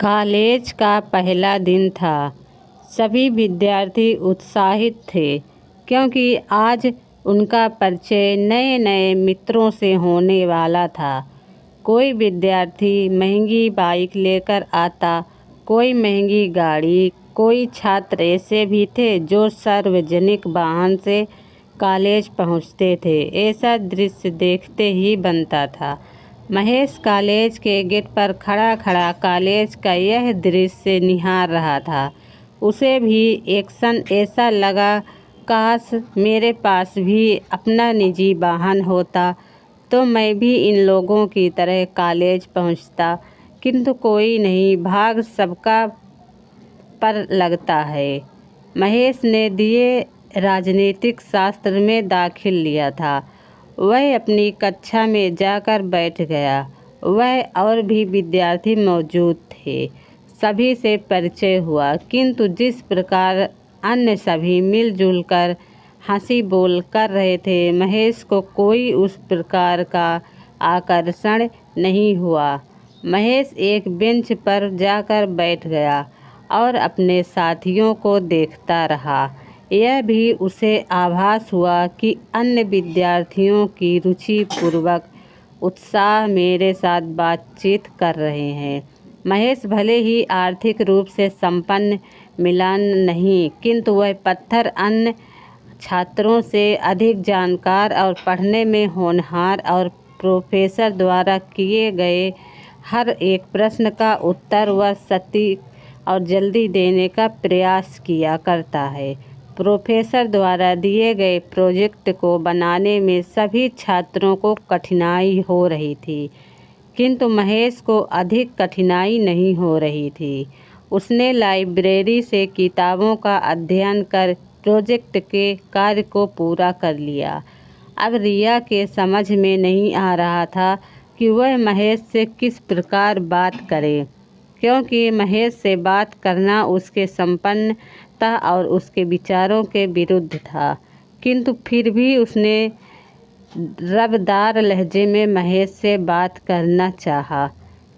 College का पहला दिन था। सभी विद्यार्थी उत्साहित थे क्योंकि आज उनका परिचय नए नए मित्रों से होने वाला था। कोई विद्यार्थी महंगी बाइक लेकर आता, कोई महंगी गाड़ी, कोई छात्र ऐसे भी थे जो सार्वजनिक वाहन से कॉलेज पहुंचते थे। ऐसा दृश्य देखते ही बनता था। महेश कॉलेज के गेट पर खड़ा खड़ा कॉलेज का यह दृश्य निहार रहा था। उसे भी एक क्षण ऐसा लगा, काश मेरे पास भी अपना निजी वाहन होता तो मैं भी इन लोगों की तरह कॉलेज पहुंचता। किंतु कोई नहीं, भाग सबका पर लगता है। महेश ने दिए राजनीतिक शास्त्र में दाखिल लिया था। वह अपनी कक्षा में जाकर बैठ गया। वह और भी विद्यार्थी मौजूद थे। सभी से परिचय हुआ, किंतु जिस प्रकार अन्य सभी मिलजुल कर हंसी बोल कर रहे थे, महेश को कोई उस प्रकार का आकर्षण नहीं हुआ। महेश एक बेंच पर जाकर बैठ गया और अपने साथियों को देखता रहा। यह भी उसे आभास हुआ कि अन्य विद्यार्थियों की रुचिपूर्वक उत्साह मेरे साथ बातचीत कर रहे हैं। महेश भले ही आर्थिक रूप से संपन्न मिला नहीं, किंतु वह पत्थर अन्य छात्रों से अधिक जानकार और पढ़ने में होनहार और प्रोफेसर द्वारा किए गए हर एक प्रश्न का उत्तर वह सटीक और जल्दी देने का प्रयास किया करता है। प्रोफेसर द्वारा दिए गए प्रोजेक्ट को बनाने में सभी छात्रों को कठिनाई हो रही थी, किंतु महेश को अधिक कठिनाई नहीं हो रही थी। उसने लाइब्रेरी से किताबों का अध्ययन कर प्रोजेक्ट के कार्य को पूरा कर लिया। अब रिया के समझ में नहीं आ रहा था कि वह महेश से किस प्रकार बात करे, क्योंकि महेश से बात करना उसके संपन्नता और उसके विचारों के विरुद्ध था। किंतु फिर भी उसने रबदार लहजे में महेश से बात करना चाहा।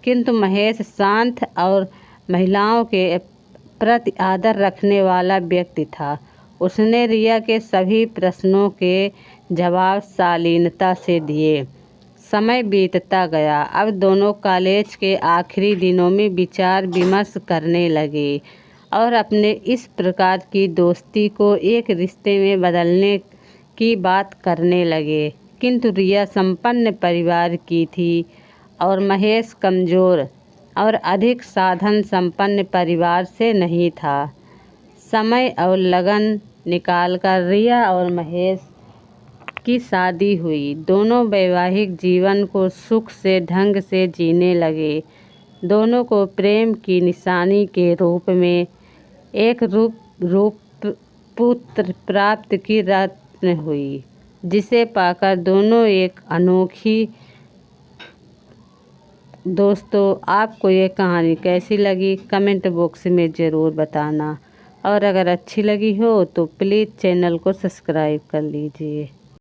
किंतु महेश शांत और महिलाओं के प्रति आदर रखने वाला व्यक्ति था। उसने रिया के सभी प्रश्नों के जवाब शालीनता से दिए। समय बीतता गया। अब दोनों कॉलेज के आखिरी दिनों में विचार विमर्श करने लगे और अपने इस प्रकार की दोस्ती को एक रिश्ते में बदलने की बात करने लगे। किंतु रिया संपन्न परिवार की थी और महेश कमजोर और अधिक साधन संपन्न परिवार से नहीं था। समय और लगन निकालकर रिया और महेश की शादी हुई। दोनों वैवाहिक जीवन को सुख से ढंग से जीने लगे। दोनों को प्रेम की निशानी के रूप में एक रूप पुत्र प्राप्त की रत्न हुई, जिसे पाकर दोनों एक अनोखी। दोस्तों, आपको ये कहानी कैसी लगी कमेंट बॉक्स में ज़रूर बताना, और अगर अच्छी लगी हो तो प्लीज़ चैनल को सब्सक्राइब कर लीजिए।